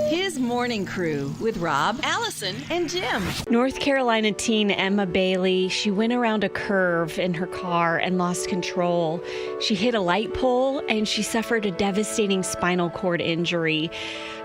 His morning crew with Rob, Allison, and Jim. North Carolina teen Emma Bailey, she went around a curve in her car and lost control. She hit a light pole and she suffered a devastating spinal cord injury.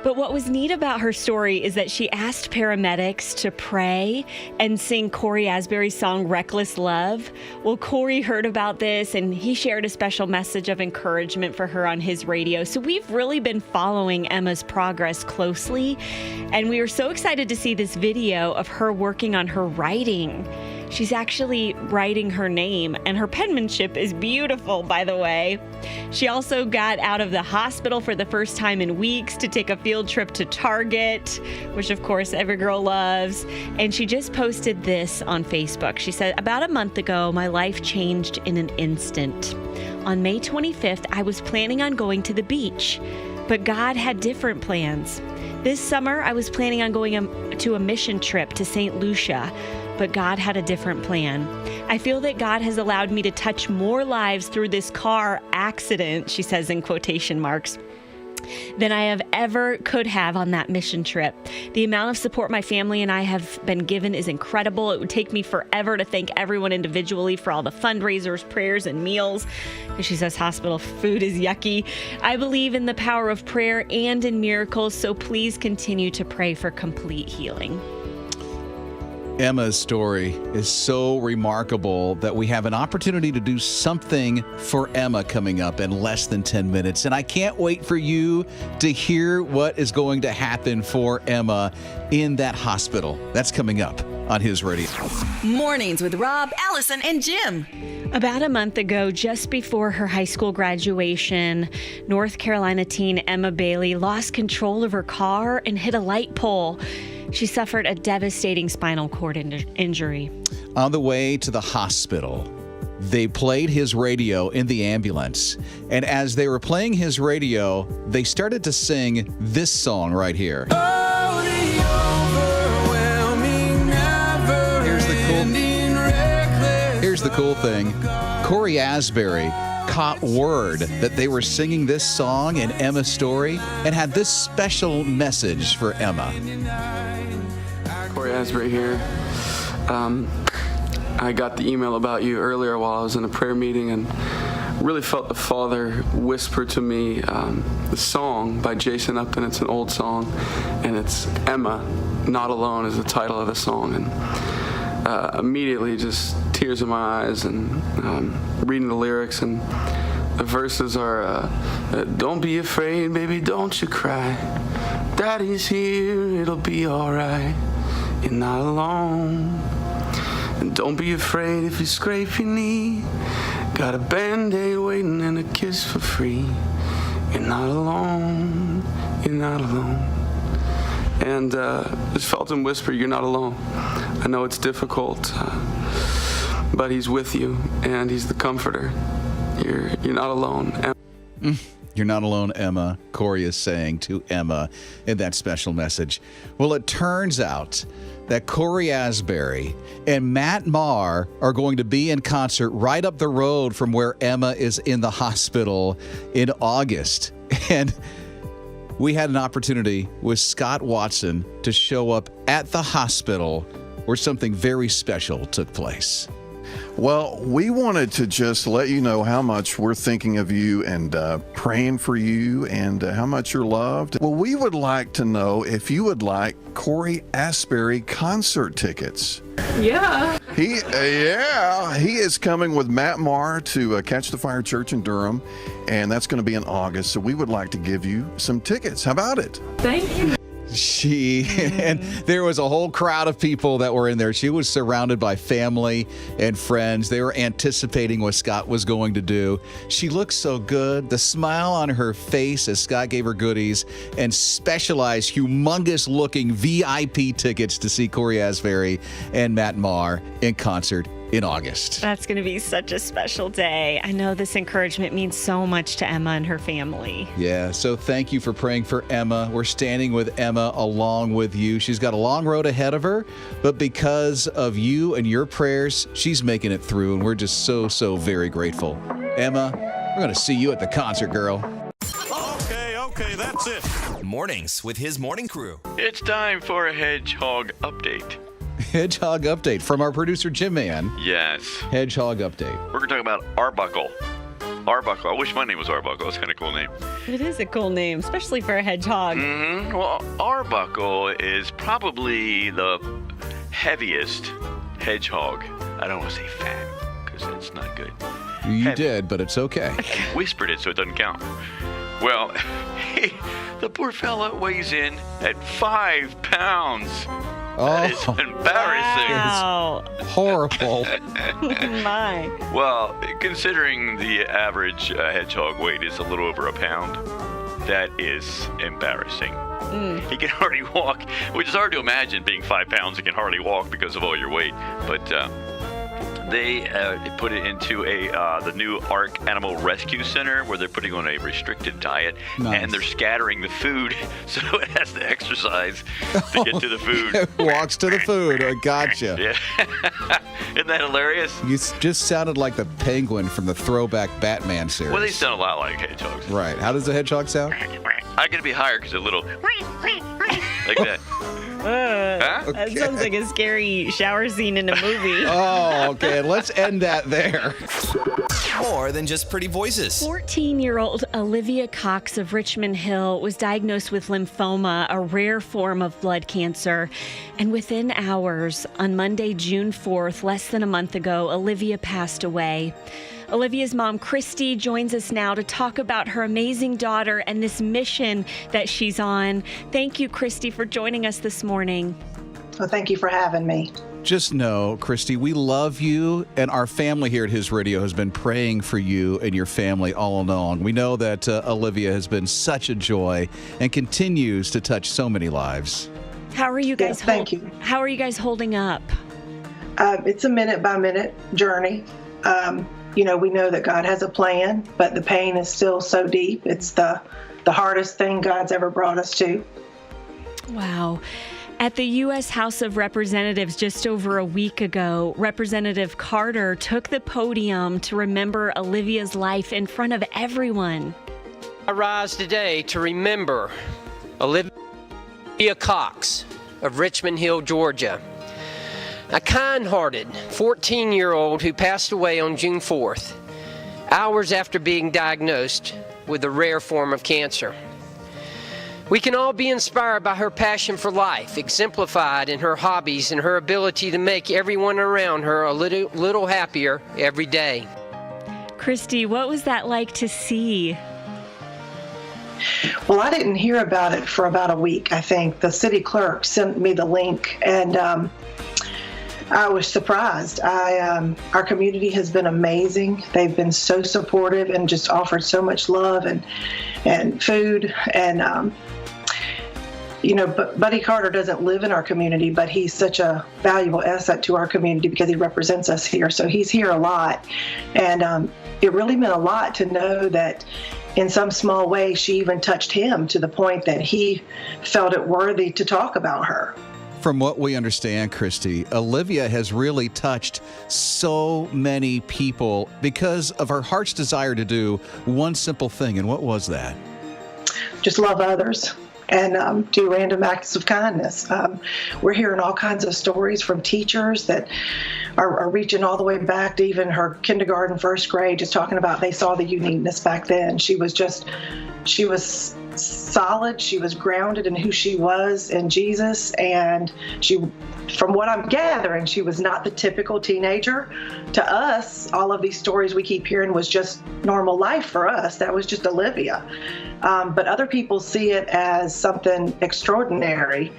But what was neat about her story is that she asked paramedics to pray and sing Cory Asbury's song, Reckless Love. Well, Cory heard about this and he shared a special message of encouragement for her on his radio. So we've really been following Emma's progress closely, and we were so excited to see this video of her working on her writing. She's actually writing her name, and her penmanship is beautiful, by the way. She also got out of the hospital for the first time in weeks to take a field trip to Target, which of course every girl loves. And she just posted this on Facebook. She said, "About a month ago, my life changed in an instant. On May 25th, I was planning on going to the beach, but God had different plans. This summer, I was planning on going to a mission trip to St. Lucia, but God had a different plan. I feel that God has allowed me to touch more lives through this car accident," she says in quotation marks, "than I have ever could have on that mission trip. The amount of support my family and I have been given is incredible. It would take me forever to thank everyone individually for all the fundraisers, prayers, and meals." Because she says hospital food is yucky. "I believe in the power of prayer and in miracles, so please continue to pray for complete healing." Emma's story is so remarkable that we have an opportunity to do something for Emma coming up in less than 10 minutes. And I can't wait for you to hear what is going to happen for Emma in that hospital. That's coming up on His Radio. Mornings with Rob, Allison, and Jim. About a month ago, just before her high school graduation, North Carolina teen Emma Bailey lost control of her car and hit a light pole. She suffered a devastating spinal cord injury. On the way to the hospital, they played his radio in the ambulance. And as they were playing his radio, they started to sing this song right here. Here's the cool thing. Cory Asbury caught word that they were singing this song in Emma's story and had this special message for Emma. Cory Asbury here. I got the email about you earlier while I was in a prayer meeting and really felt the Father whisper to me the song by Jason Upton. It's an old song, and it's Emma, Not Alone is the title of the song. And immediately just tears in my eyes and reading the lyrics, and the verses are, "Don't be afraid, baby, don't you cry. Daddy's here, it'll be alright. You're not alone. And don't be afraid if you scrape your knee. Got a Band-Aid waiting and a kiss for free. You're not alone, you're not alone." And just felt him whisper, "You're not alone. I know it's difficult, but He's with you, and He's the comforter. You're not alone." You're not alone, Emma, Cory is saying to Emma in that special message. Well, it turns out that Cory Asbury and Matt Maher are going to be in concert right up the road from where Emma is in the hospital in August. And we had an opportunity with Scott Watson to show up at the hospital where something very special took place. Well, we wanted to just let you know how much we're thinking of you and praying for you and how much you're loved. Well, we would like to know if you would like Cory Asbury concert tickets. Yeah. He is coming with Matt Maher to Catch the Fire Church in Durham, and that's going to be in August. So we would like to give you some tickets. How about it? Thank you. And there was a whole crowd of people that were in there. She was surrounded by family and friends. They were anticipating what Scott was going to do. She looked so good. The smile on her face as Scott gave her goodies and specialized, humongous looking VIP tickets to see Cory Asbury and Matt Maher in concert in August. That's going to be such a special day. I know this encouragement means so much to Emma and her family. Yeah, so thank you for praying for Emma. We're standing with Emma along with you. She's got a long road ahead of her, but because of you and your prayers, she's making it through, and we're just so very grateful. Emma, we're going to see you at the concert, girl. Okay, that's it. Mornings with his morning crew. It's time for a hedgehog update. Hedgehog update from our producer, Jim Man. Yes. Hedgehog update. We're going to talk about Arbuckle. Arbuckle. I wish my name was Arbuckle. It's kind of a cool name. It is a cool name, especially for a hedgehog. Well, Arbuckle is probably the heaviest hedgehog. I don't want to say fat because that's not good. You did, but it's okay. Whispered it so it doesn't count. Well, the poor fella weighs in at 5 pounds. That is embarrassing. Wow. It's horrible. My. Well, considering the average hedgehog weight is a little over a pound, that is embarrassing. He can hardly walk, which is hard to imagine being 5 pounds and can hardly walk because of all your weight. But they put it into the new Ark Animal Rescue Center where they're putting on a restricted diet. Nice. And they're scattering the food so it has to exercise to get to the food. It walks to the food. I gotcha. Yeah. Isn't that hilarious? You just sounded like the penguin from the throwback Batman series. Well, they sound a lot like hedgehogs. Right. How does the hedgehog sound? I gotta be higher because they're little like that. Huh? That sounds like a scary shower scene in a movie. Oh, okay. Let's end that there. More than just pretty voices. 14-year-old Olivia Cox of Richmond Hill was diagnosed with lymphoma, a rare form of blood cancer. And within hours, on Monday, June 4th, less than a month ago, Olivia passed away. Olivia's mom, Christy, joins us now to talk about her amazing daughter and this mission that she's on. Thank you, Christy, for joining us this morning. Well, thank you for having me. Just know, Christy, we love you, and our family here at His Radio has been praying for you and your family all along. We know that Olivia has been such a joy and continues to touch so many lives. How are you guys? Yes, thank you. How are you guys holding up? It's a minute-by-minute journey. We know that God has a plan, but the pain is still so deep. It's the hardest thing God's ever brought us to. Wow. At the U.S. House of Representatives just over a week ago, Representative Carter took the podium to remember Olivia's life in front of everyone. I rise today to remember Olivia Cox of Richmond Hill, Georgia. A kind-hearted 14-year-old who passed away on June 4th, hours after being diagnosed with a rare form of cancer. We can all be inspired by her passion for life, exemplified in her hobbies and her ability to make everyone around her a little happier every day. Christy, what was that like to see? Well, I didn't hear about it for about a week, I think. The city clerk sent me the link, and I was surprised. Our community has been amazing. They've been so supportive and just offered so much love and food. And, Buddy Carter doesn't live in our community, but he's such a valuable asset to our community because he represents us here. So he's here a lot. And it really meant a lot to know that in some small way, she even touched him to the point that he felt it worthy to talk about her. From what we understand, Christy, Olivia has really touched so many people because of her heart's desire to do one simple thing. And what was that? Just love others and do random acts of kindness. We're hearing all kinds of stories from teachers that are reaching all the way back to even her kindergarten, first grade, just talking about they saw the uniqueness back then. She was solid. She was grounded in who she was in Jesus. And from what I'm gathering, she was not the typical teenager. To us, all of these stories we keep hearing was just normal life for us. That was just Olivia. But other people see it as something extraordinary.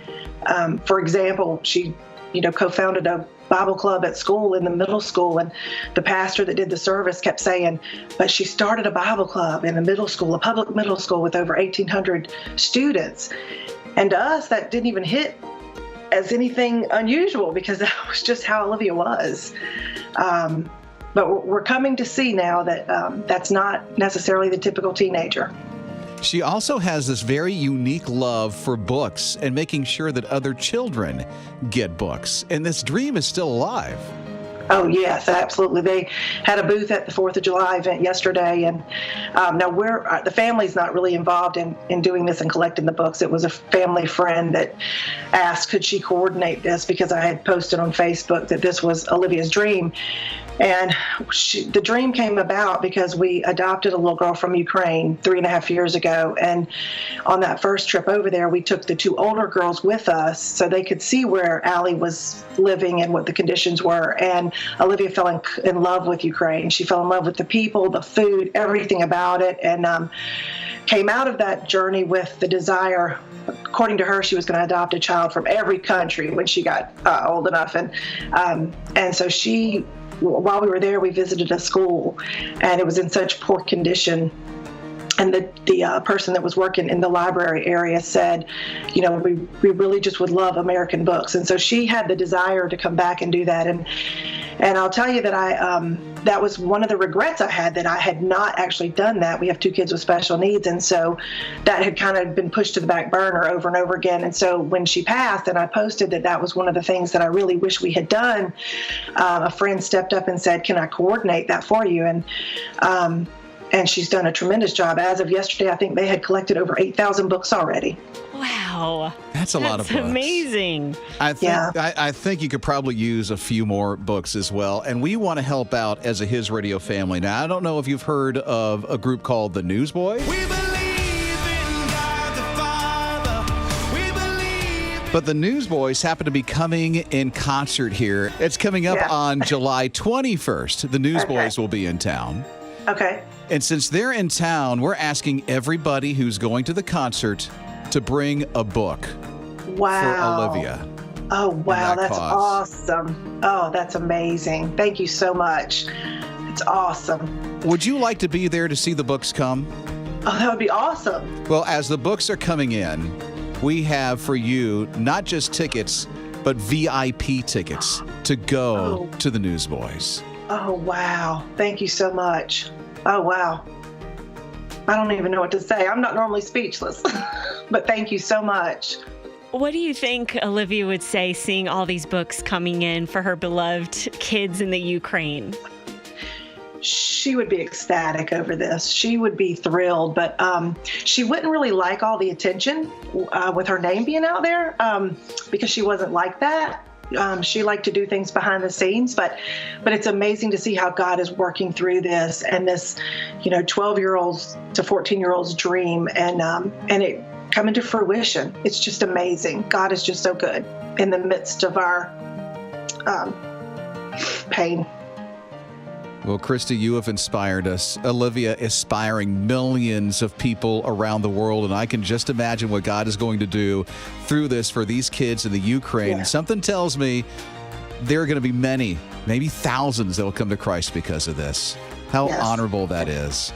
For example, she, co-founded a Bible club at school in the middle school, and the pastor that did the service kept saying, but she started a Bible club in a middle school, a public middle school with over 1,800 students. And to us, that didn't even hit as anything unusual because that was just how Olivia was. But we're coming to see now that that's not necessarily the typical teenager. She also has this very unique love for books and making sure that other children get books. And this dream is still alive. Oh, yes, absolutely. They had a booth at the 4th of July event yesterday, and now the family's not really involved in doing this and collecting the books. It was a family friend that asked, could she coordinate this, because I had posted on Facebook that this was Olivia's dream. And the dream came about because we adopted a little girl from Ukraine 3.5 years ago. And on that first trip over there, we took the 2 older girls with us so they could see where Allie was living and what the conditions were. And Olivia fell in love with Ukraine. She fell in love with the people, the food, everything about it, and came out of that journey with the desire. According to her, she was going to adopt a child from every country when she got old enough. And so while we were there, we visited a school, and it was in such poor condition. And the person that was working in the library area said, we really just would love American books. And so she had the desire to come back and do that. And I'll tell you that that was one of the regrets I had, that I had not actually done that. We have 2 kids with special needs, and so that had kind of been pushed to the back burner over and over again. And so when she passed, and I posted that was one of the things that I really wish we had done, a friend stepped up and said, can I coordinate that for you? And she's done a tremendous job. As of yesterday, I think they had collected over 8,000 books already. Wow. That's a lot of books. That's amazing. I think you could probably use a few more books as well. And we want to help out as a His Radio family. Now, I don't know if you've heard of a group called the Newsboys. But the Newsboys happen to be coming in concert here. It's coming up on July 21st. The Newsboys will be in town. Okay. And since they're in town, we're asking everybody who's going to the concert to bring a book for Olivia. Oh, wow. That's awesome. Oh, that's amazing. Thank you so much. It's awesome. Would you like to be there to see the books come? Oh, that would be awesome. Well, as the books are coming in, we have for you not just tickets, but VIP tickets to go to the Newsboys. Oh, wow. Thank you so much. Oh, wow. I don't even know what to say. I'm not normally speechless, but thank you so much. What do you think Olivia would say seeing all these books coming in for her beloved kids in the Ukraine? She would be ecstatic over this. She would be thrilled, but she wouldn't really like all the attention with her name being out there because she wasn't like that. She liked to do things behind the scenes, but it's amazing to see how God is working through this and this, 12-year-olds to 14-year-olds dream and it coming to fruition. It's just amazing. God is just so good in the midst of our pain. Well, Christy, you have inspired us. Olivia inspiring millions of people around the world, and I can just imagine what God is going to do through this for these kids in the Ukraine. Yeah. Something tells me there are going to be many, maybe thousands that will come to Christ because of this. How honorable that is.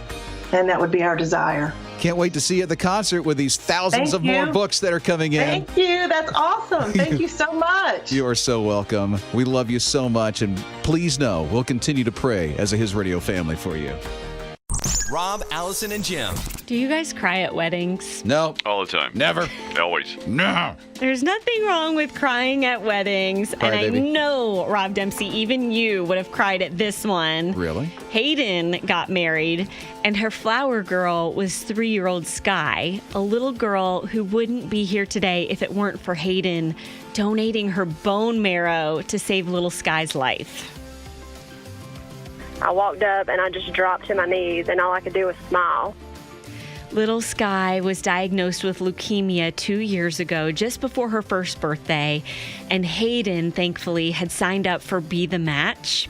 And that would be our desire. Can't wait to see you at the concert with these thousands of more books that are coming in. Thank you. That's awesome. Thank you so much. You are so welcome. We love you so much. And please know we'll continue to pray as a His Radio family for you. Rob, Allison, and Jim. Do you guys cry at weddings? No. All the time. Never. Always. No. There's nothing wrong with crying at weddings. Cry, and baby. I know, Rob Dempsey, even you would have cried at this one. Really? Hayden got married, and her flower girl was 3-year-old Sky, a little girl who wouldn't be here today if it weren't for Hayden donating her bone marrow to save little Sky's life. I walked up and I just dropped to my knees, and all I could do was smile. Little Sky was diagnosed with leukemia 2 years ago, just before her first birthday, and Hayden, thankfully, had signed up for Be the Match.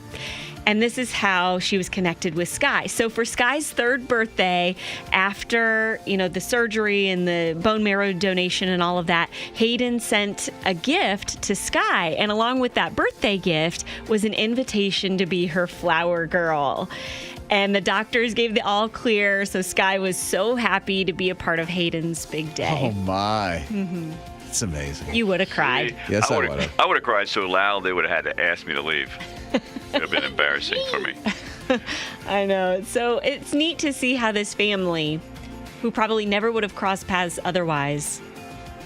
And this is how she was connected with Sky. So for Sky's 3rd birthday, after, the surgery and the bone marrow donation and all of that, Hayden sent a gift to Sky. And along with that birthday gift was an invitation to be her flower girl. And the doctors gave the all clear, so Sky was so happy to be a part of Hayden's big day. Oh, my. Mm-hmm. It's amazing. You would have cried. Yes, I would have. I would have cried so loud they would have had to ask me to leave. It would have been embarrassing for me. I know. So it's neat to see how this family, who probably never would have crossed paths otherwise,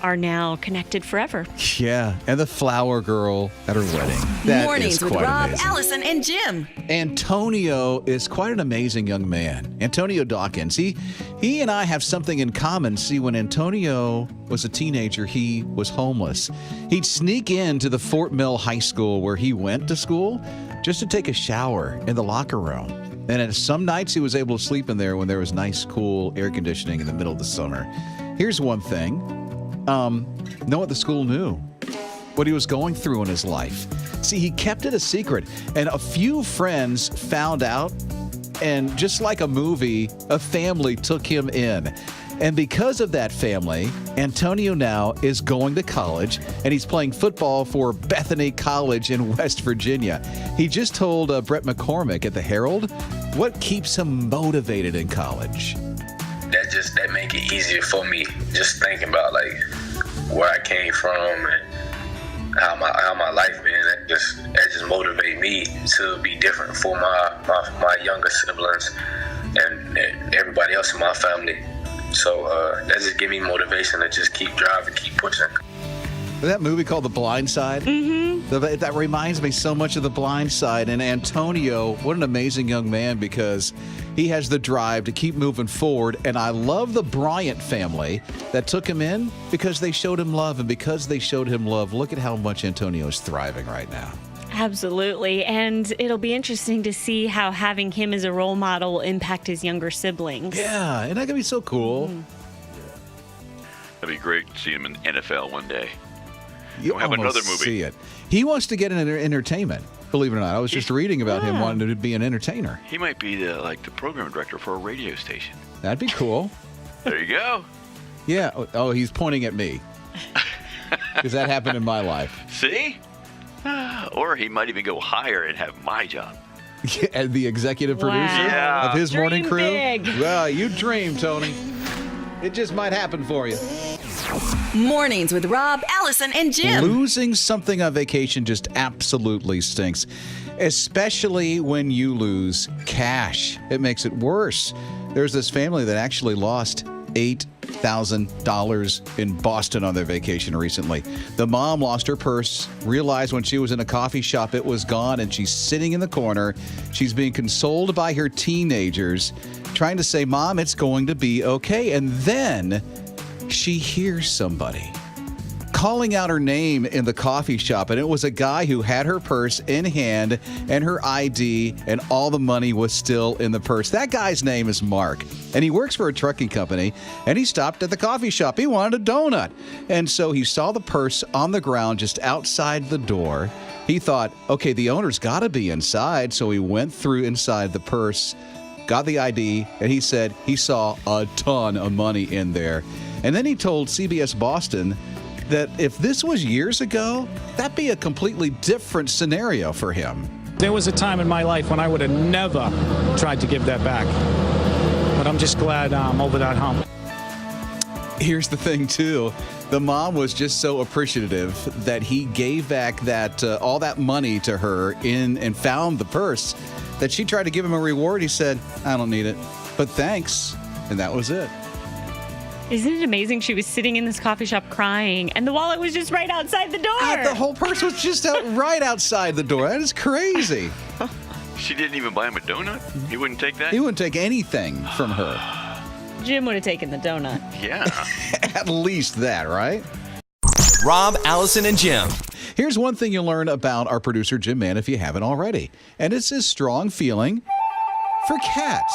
are now connected forever. Yeah, and the flower girl at her wedding. That Mornings is with quite Rob, amazing. Allison, and Jim. Antonio is quite an amazing young man. Antonio Dawkins. He and I have something in common. See, when Antonio was a teenager, he was homeless. He'd sneak into the Fort Mill High School where he went to school just to take a shower in the locker room. And some nights he was able to sleep in there when there was nice, cool air conditioning in the middle of the summer. Here's one thing. No one at the school knew what he was going through in his life. See, he kept it a secret, and a few friends found out, and just like a movie, a family took him in. And because of that family, Antonio now is going to college, and he's playing football for Bethany College in West Virginia. He just told Brett McCormick at the Herald what keeps him motivated in college. That make it easier for me, just thinking about like where I came from and how my life been. That just motivate me to be different for my younger siblings and everybody else in my family. So that just give me motivation to just keep driving, keep pushing. That movie called The Blind Side? Mm-hmm. That reminds me so much of The Blind Side. And Antonio, what an amazing young man, because he has the drive to keep moving forward. And I love the Bryant family that took him in because they showed him love. And because they showed him love, look at how much Antonio is thriving right now. Absolutely. And it'll be interesting to see how having him as a role model will impact his younger siblings. Yeah, and that could be so cool. That'd be great to see him in the NFL one day. You have another movie. See it. He wants to get into entertainment, believe it or not. I was just reading about him wanting to be an entertainer. He might be the program director for a radio station. That'd be cool. There you go. Yeah. Oh, he's pointing at me. Because that happened in my life. See? Or he might even go higher and have my job. And the executive producer of his morning crew? Big. Well, you dream, Tony. It just might happen for you. Mornings with Rob, Allison, and Jim. Losing something on vacation just absolutely stinks, especially when you lose cash. It makes it worse. There's this family that actually lost $8,000 in Boston on their vacation recently. The mom lost her purse, realized when she was in a coffee shop it was gone, and she's sitting in the corner. She's being consoled by her teenagers, trying to say, "Mom, it's going to be okay." And then she hears somebody calling out her name in the coffee shop, and it was a guy who had her purse in hand and her ID, and all the money was still in the purse. That guy's name is Mark, and he works for a trucking company, and he stopped at the coffee shop. He wanted a donut, and so he saw the purse on the ground just outside the door. He thought, okay, the owner's got to be inside, so he went through inside the purse, got the ID, and he said he saw a ton of money in there. And then he told CBS Boston that if this was years ago, that'd be a completely different scenario for him. There was a time in my life when I would have never tried to give that back. But I'm just glad I'm over that hump. Here's the thing, too. The mom was just so appreciative that he gave back that all that money to her and found the purse, that she tried to give him a reward. He said, "I don't need it, but thanks." And that was it. Isn't it amazing? She was sitting in this coffee shop crying, and the wallet was just right outside the door. The whole purse was just right outside the door. That is crazy. She didn't even buy him a donut? He wouldn't take that? He wouldn't take anything from her. Jim would have taken the donut. Yeah. At least that, right? Rob, Allison, and Jim. Here's one thing you'll learn about our producer, Jim Mann, if you haven't already. And it's his strong feeling for cats.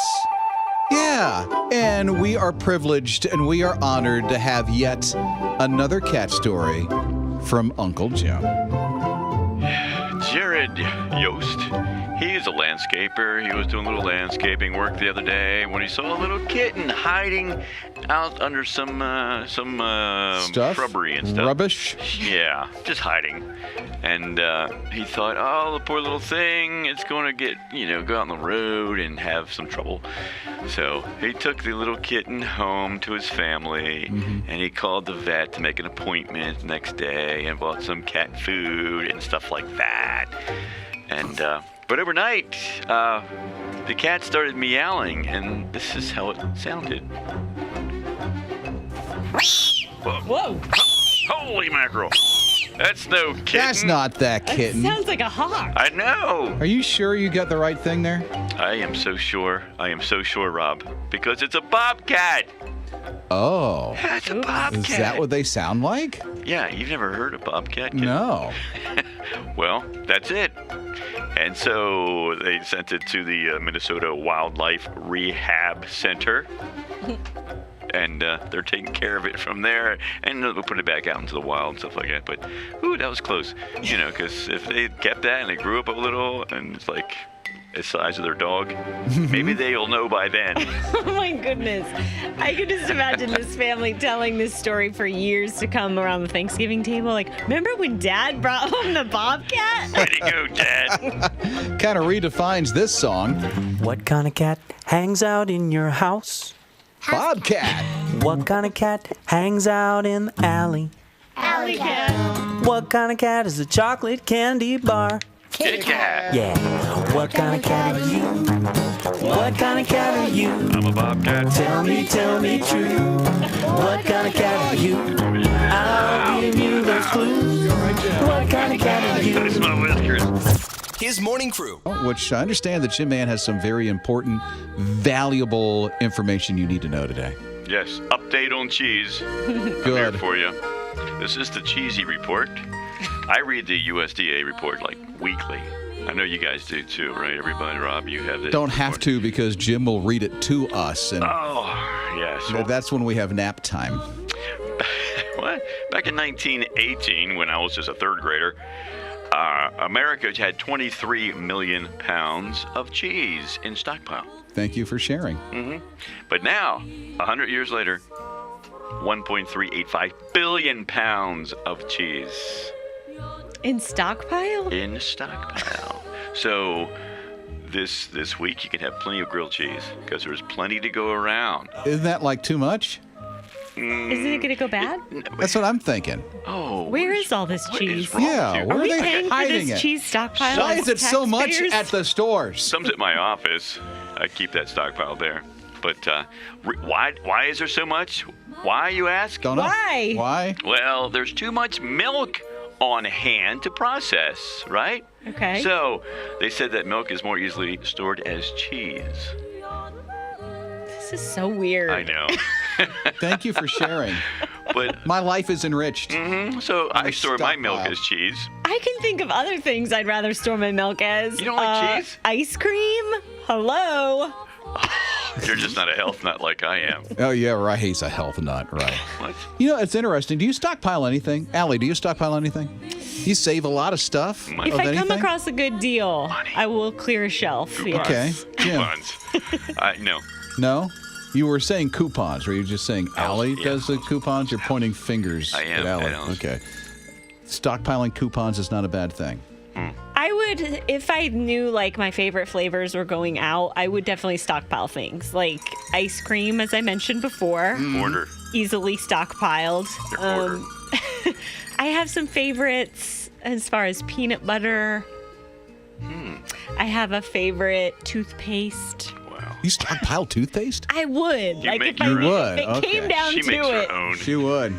Yeah, and we are privileged and we are honored to have yet another cat story from Uncle Jim. Jared Yost, he is a landscaper. He was doing a little landscaping work the other day when he saw a little kitten hiding out under some Stuff? shrubbery and stuff. Rubbish? Yeah, just hiding. And he thought, oh, the poor little thing, it's going to go out on the road and have some trouble. So he took the little kitten home to his family, and he called the vet to make an appointment the next day and bought some cat food and stuff like that. And but overnight, the cat started meowing, and this is how it sounded. Whoa. Holy mackerel. That's no kitten. That's not that kitten. Sounds like a hawk. I know. Are you sure you got the right thing there? I am so sure. Rob. Because it's a bobcat. Oh. That's a bobcat. Is that what they sound like? Yeah, you've never heard a bobcat? No. Well, that's it. And so they sent it to the Minnesota Wildlife Rehab Center. And they're taking care of it from there, and they'll put it back out into the wild and stuff like that. But, ooh, that was close. Because if they kept that and they grew up a little, and it's like the size of their dog, maybe they'll know by then. Oh, my goodness. I could just imagine this family telling this story for years to come around the Thanksgiving table. Like, remember when Dad brought home the bobcat? Way to go, Dad. Kind of redefines this song. What kind of cat hangs out in your house? Bobcat. What kind of cat hangs out in the alley? Alley cat. What kind of cat is a chocolate candy bar? Kit Kat. Yeah. What kind of cat are you? What kind of cat are you? I'm a bobcat. Tell me true. What kind of cat are you? I'll give you those clues. What kind of cat are you? That's my whiskers. His Morning Crew. Which I understand that Jim Man has some very important, valuable information you need to know today. Yes, update on cheese. I'm here for you. This is the Cheesy Report. I read the USDA report like weekly. I know you guys do too, right? Everybody, Rob, you have this. Don't have to because Jim will read it to us. And yes. That's when we have nap time. What? Back in 1918, when I was just a third grader, America had 23 million pounds of cheese in stockpile. Thank you for sharing. Mm-hmm. But now, 100 years later, 1.385 billion pounds of cheese. In stockpile? In stockpile. So this week you can have plenty of grilled cheese because there's plenty to go around. Isn't that like too much? Isn't it going to go bad? That's what I'm thinking. Oh. Where is all this cheese? Yeah, where are we they paying hiding for this it? cheese stockpile? Why is it so much taxpayers? at the stores? Some's at my office. I keep that stockpile there. But why is there so much? Why, you ask? Don't know. Why? Why? Well, there's too much milk on hand to process, right? Okay. So they said that milk is more easily stored as cheese. This is so weird. I know. Thank you for sharing. But my life is enriched. Mm-hmm. So I store my milk as cheese. I can think of other things I'd rather store my milk as. You don't like cheese? Ice cream? Hello? You're just not a health nut like I am. Oh, yeah, right. He's a health nut, right. What? You know, it's interesting. Do you stockpile anything? Allie, do you stockpile anything? You save a lot of stuff? If I come across a good deal, I will clear a shelf. Coupons. Okay. Yeah. Coupons. No. No? You were saying coupons. Were you just saying Allie yeah. does the coupons? You're pointing fingers I am, at Allie. I Okay. Stockpiling coupons is not a bad thing. I would, if I knew like my favorite flavors were going out, I would definitely stockpile things like ice cream, as I mentioned before. Order. Easily stockpiled. Order. I have some favorites as far as peanut butter. I have a favorite toothpaste. You stockpile toothpaste? I would. You like make if your own. if it came down She to makes it. her own. She would.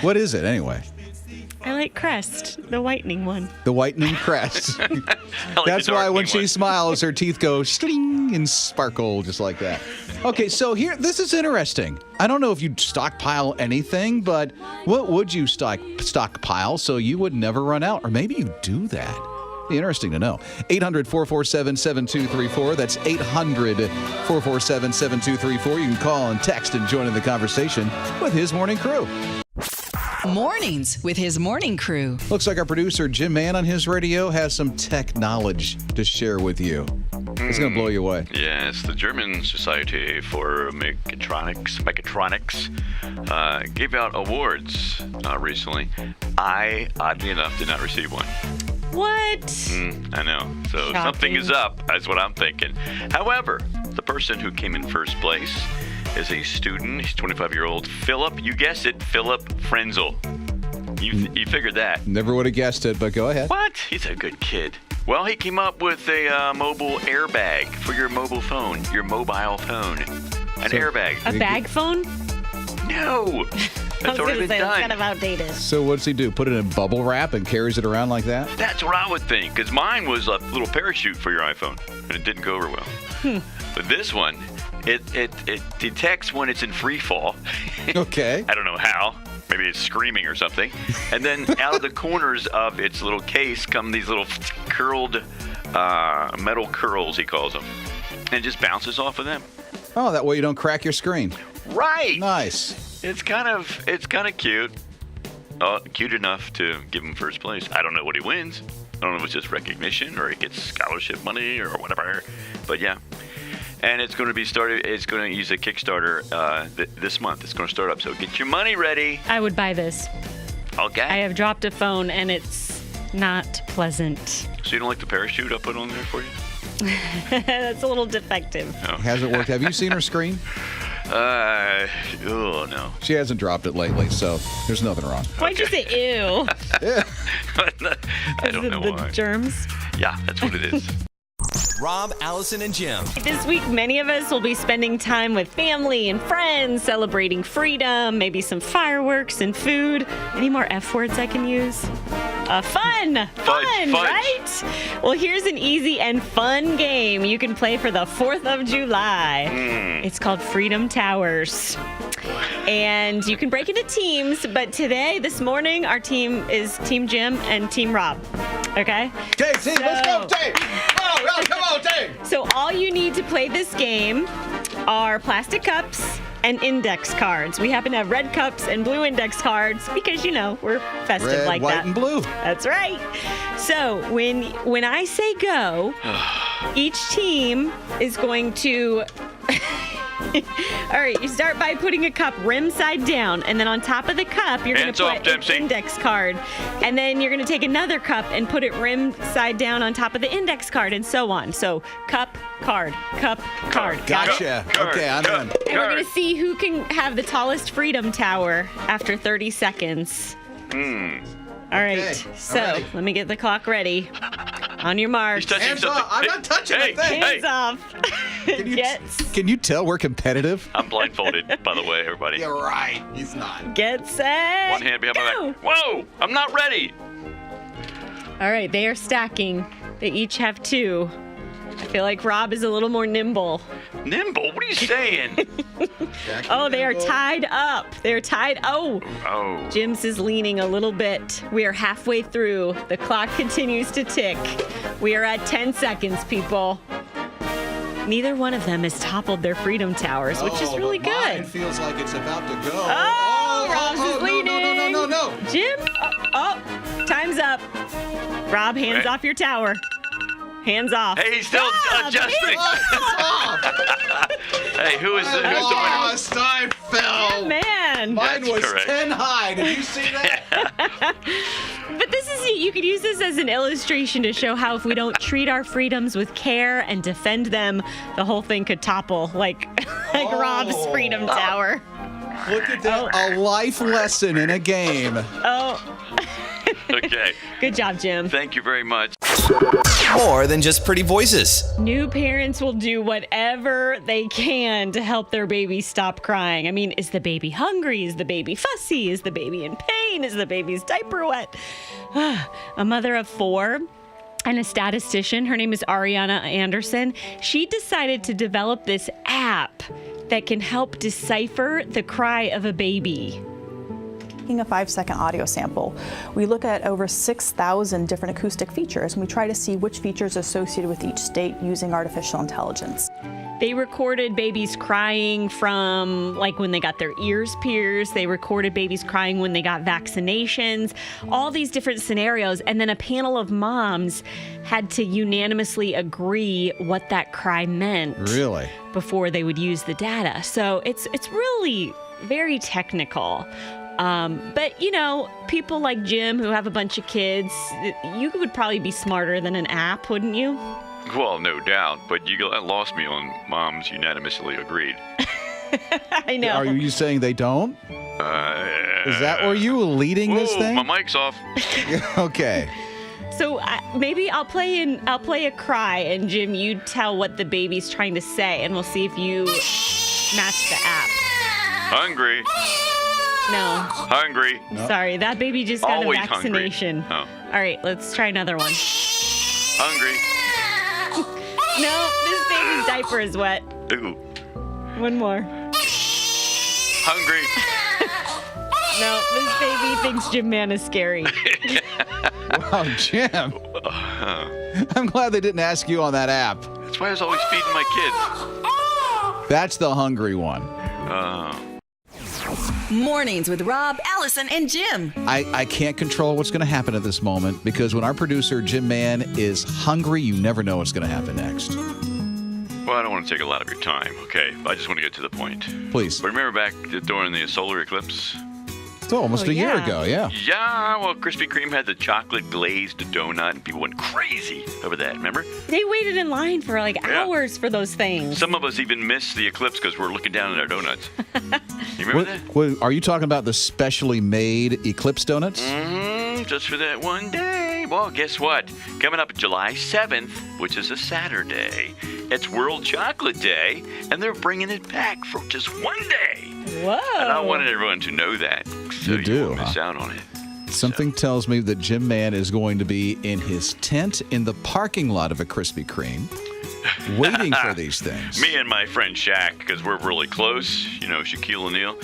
What is it anyway? I like Crest, the whitening one. The whitening crest. I like That's the why when darkening she one. smiles, her teeth go sling and sparkle just like that. Okay, so here, this is interesting. I don't know if you'd stockpile anything, but what would you stockpile so you would never run out? Or maybe you do that. Be interesting to know. 800-447-7234. That's 800-447-7234. You can call and text and join in the conversation with His Morning Crew. Mornings with His Morning Crew. Looks like our producer, Jim Mann, on his radio has some tech knowledge to share with you. It's going to blow you away. Yes, the German Society for Mechatronics gave out awards recently. I, oddly enough, did not receive one. What? I know. So Shocking. something is up. That's what I'm thinking. However, the person who came in first place is a student. He's 25-year-old Philip. You guessed it, Philip Frenzel. You figured that. Never would have guessed it, but go ahead. What? He's a good kid. Well, he came up with a mobile airbag for your mobile phone. An airbag. A bag phone? No. That's already been It's done. kind of outdated. So what's he do? Put it in bubble wrap and carries it around like that? That's what I would think, because mine was a little parachute for your iPhone, and it didn't go over well. But this one, it detects when it's in free fall. Okay. I don't know how. Maybe it's screaming or something. And then out of the corners of its little case come these little curled metal curls, he calls them, and it just bounces off of them. Oh, that way you don't crack your screen. Right. Nice. It's kind of cute. Cute enough to give him first place. I don't know what he wins. I don't know if it's just recognition or he gets scholarship money or whatever. But yeah. And it's going to be started. It's going to use a Kickstarter this month. It's going to start up. So get your money ready. I would buy this. Okay. I have dropped a phone and it's not pleasant. So you don't like the parachute I put on there for you? That's a little defective. No. Hasn't worked. Have you seen her screen? Oh no. She hasn't dropped it lately, so there's nothing wrong. Why'd you say ew? I don't know the why. germs? Yeah, that's what it is. Rob, Allison, and Jim. This week, many of us will be spending time with family and friends, celebrating freedom, maybe some fireworks and food. Any more F words I can use? Fun, right? Well, here's an easy and fun game you can play for the 4th of July. It's called Freedom Towers. And you can break into teams, but this morning, our team is Team Jim and Team Rob. Okay? Okay, team, let's go, team! Come on, team! So all you need to play this game are plastic cups and index cards. We happen to have red cups and blue index cards because, we're festive Red, like white, that. and blue. That's right. So when I say go, each team is going to... All right, you start by putting a cup rim side down, and then on top of the cup, you're going to put an index card. And then you're going to take another cup and put it rim side down on top of the index card, and so on. So cup, card, cup, card. Gotcha. Okay, I'm in. And we're going to see who can have the tallest freedom tower after 30 seconds. All right, Okay, so I'm ready. let me get the clock ready. On your mark. Hands off. I'm not touching a thing. Hands off. Can you tell we're competitive? I'm blindfolded, by the way, everybody. You're right. He's not. Get set. One hand behind my back. Whoa! I'm not ready. All right, they are stacking. They each have 2. I feel like Rob is a little more nimble. Nimble? What are you saying? Oh, they are tied up. They're tied. Oh, Oh. Jim's is leaning a little bit. We are halfway through. The clock continues to tick. We are at 10 seconds, people. Neither one of them has toppled their freedom towers, which is really good. Mine feels like it's about to go. Rob's is leaning. No. Jim, time's up. Rob, hands off your tower. Hands off. Hey, he's still adjusting. Hey, who's the winner? Lost, I fell. Man. Mine That's was correct. 10 high. Did you see that? But you could use this as an illustration to show how if we don't treat our freedoms with care and defend them, the whole thing could topple like Rob's freedom tower. Look at that. A life lesson in a game. Oh. Okay. Good job, Jim. Thank you very much. More than just pretty voices. New parents will do whatever they can to help their baby stop crying. I mean, is the baby hungry? Is the baby fussy? Is the baby in pain? Is the baby's diaper wet? A mother of 4 and a statistician, her name is Ariana Anderson, she decided to develop this app that can help decipher the cry of a baby. A 5-second audio sample. We look at over 6,000 different acoustic features, and we try to see which features are associated with each state using artificial intelligence. They recorded babies crying from when they got their ears pierced. They recorded babies crying when they got vaccinations, all these different scenarios. And then a panel of moms had to unanimously agree what that cry meant. Really? Before they would use the data. So it's really very technical. But, people like Jim who have a bunch of kids, you would probably be smarter than an app, wouldn't you? Well, no doubt, but you lost me on moms unanimously agreed. I know. Are you saying they don't? Is that where you leading this thing? My mic's off. Okay. So maybe I'll play a cry, and Jim, you tell what the baby's trying to say, and we'll see if you match the app. Hungry. No. Hungry. Sorry, that baby just got Always a vaccination. hungry. All right, let's try another one. Hungry. No, this baby's diaper is wet. Ooh. One more. Hungry. No, this baby thinks Jim Man is scary. Wow, Jim. I'm glad they didn't ask you on that app. That's why I was always feeding my kids. That's the hungry one. Mornings with Rob, Allison, and Jim. I can't control what's going to happen at this moment because when our producer, Jim Man, is hungry, you never know what's going to happen next. Well, I don't want to take a lot of your time, okay? I just want to get to the point. Please. But remember back during the solar eclipse? It's almost a year ago, yeah. Yeah, well, Krispy Kreme had the chocolate glazed donut, and people went crazy over that, remember? They waited in line for like hours for those things. Some of us even missed the eclipse because we're looking down at our donuts. You remember that? Are you talking about the specially made Eclipse donuts? Mm-hmm, just for that one day. Well, guess what? Coming up July 7th, which is a Saturday, it's World Chocolate Day, and they're bringing it back for just one day. Whoa. And I wanted everyone to know that, so you won't miss out on it. Something tells me that Jim Man is going to be in his tent in the parking lot of a Krispy Kreme, waiting for these things. Me and my friend Shaq, because we're really close, you know, Shaquille O'Neal,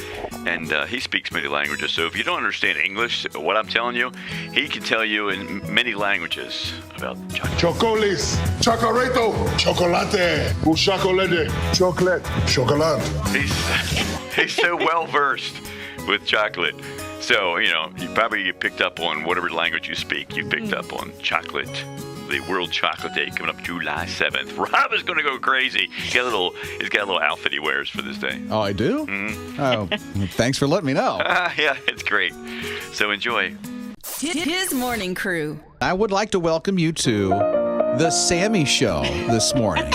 and he speaks many languages. So if you don't understand English, what I'm telling you, he can tell you in many languages about chocolate. Chocolis, chocoreto, chocolate, chocolate, chocolate, chocolate. He's so well versed with chocolate. So, you know, you probably picked up on whatever language you speak. You picked up on chocolate. The World Chocolate Day coming up July 7th. Rob is going to go crazy. He's got a little outfit he wears for this day. Oh, I do? Mm-hmm. Oh, thanks for letting me know. Yeah, it's great. So enjoy. His morning crew. I would like to welcome you to the Sammy Show this morning.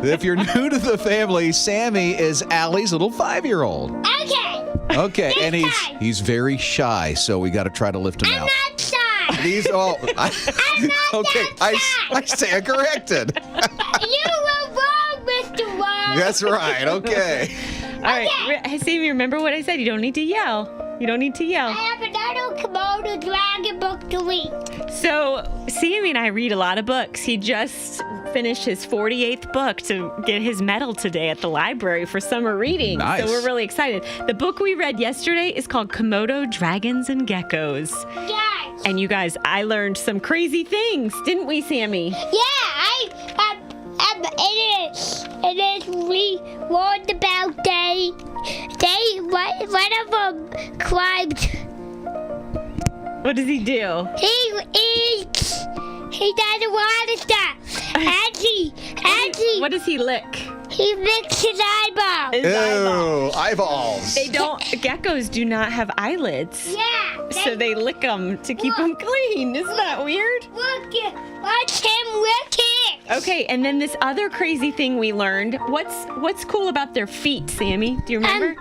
If you're new to the family, Sammy is Allie's little 5-year-old. Okay, and he's very shy, so we got to try to lift him out. I'm not shy. I stand corrected. You were wrong, Mr. Wong. That's right. Okay. All right. Hey, Sammy, remember what I said? You don't need to yell. You don't need to yell. I have another Komodo dragon book to read. So, Sammy and I read a lot of books. He just finished his 48th book to get his medal today at the library for summer reading. Nice. So we're really excited. The book we read yesterday is called Komodo Dragons and Geckos. Yes. And you guys, I learned some crazy things, didn't we, Sammy? It is we learned about one of them climbed. What does he do? He does a lot of stuff. What does he lick? He licks his eyeballs. Ew, eyeballs. Geckos do not have eyelids. Yeah. So they lick them to keep them clean. Isn't that weird? Watch him lick it. Okay, and then this other crazy thing we learned. What's cool about their feet, Sammy? Do you remember?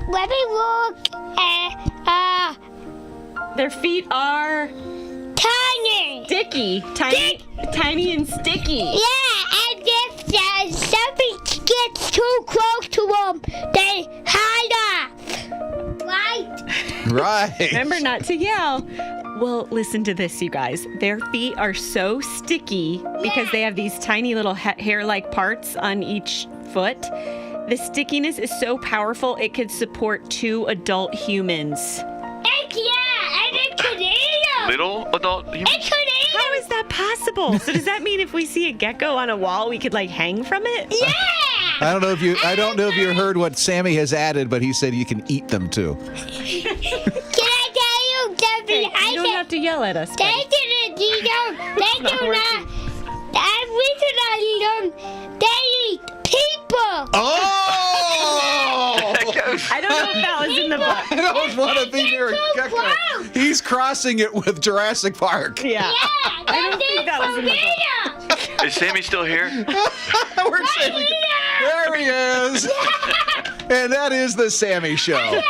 Let me look. Their feet are tiny. Sticky. Tiny and sticky. Yeah, and if something gets too close to them, they hide off. Right. Remember not to yell. Well, listen to this, you guys. Their feet are so sticky because they have these tiny little hair-like parts on each foot. The stickiness is so powerful, it could support 2 adult humans. And it could eat them. Little adult humans? It could eat them. How is that possible? So does that mean if we see a gecko on a wall, we could hang from it? Yeah. I don't know if you heard what Sammy has added, but he said you can eat them too. Can I tell you something? Hey, you don't have to yell at us. They do not. The reason I eat them, they eat people. Oh! I don't know if that was in the book. I don't want to be near a gecko. He's crossing it with Jurassic Park. Yeah. I don't think that was in the book. Is Sammy still here? We're Sammy. There he is. And that is the Sammy Show.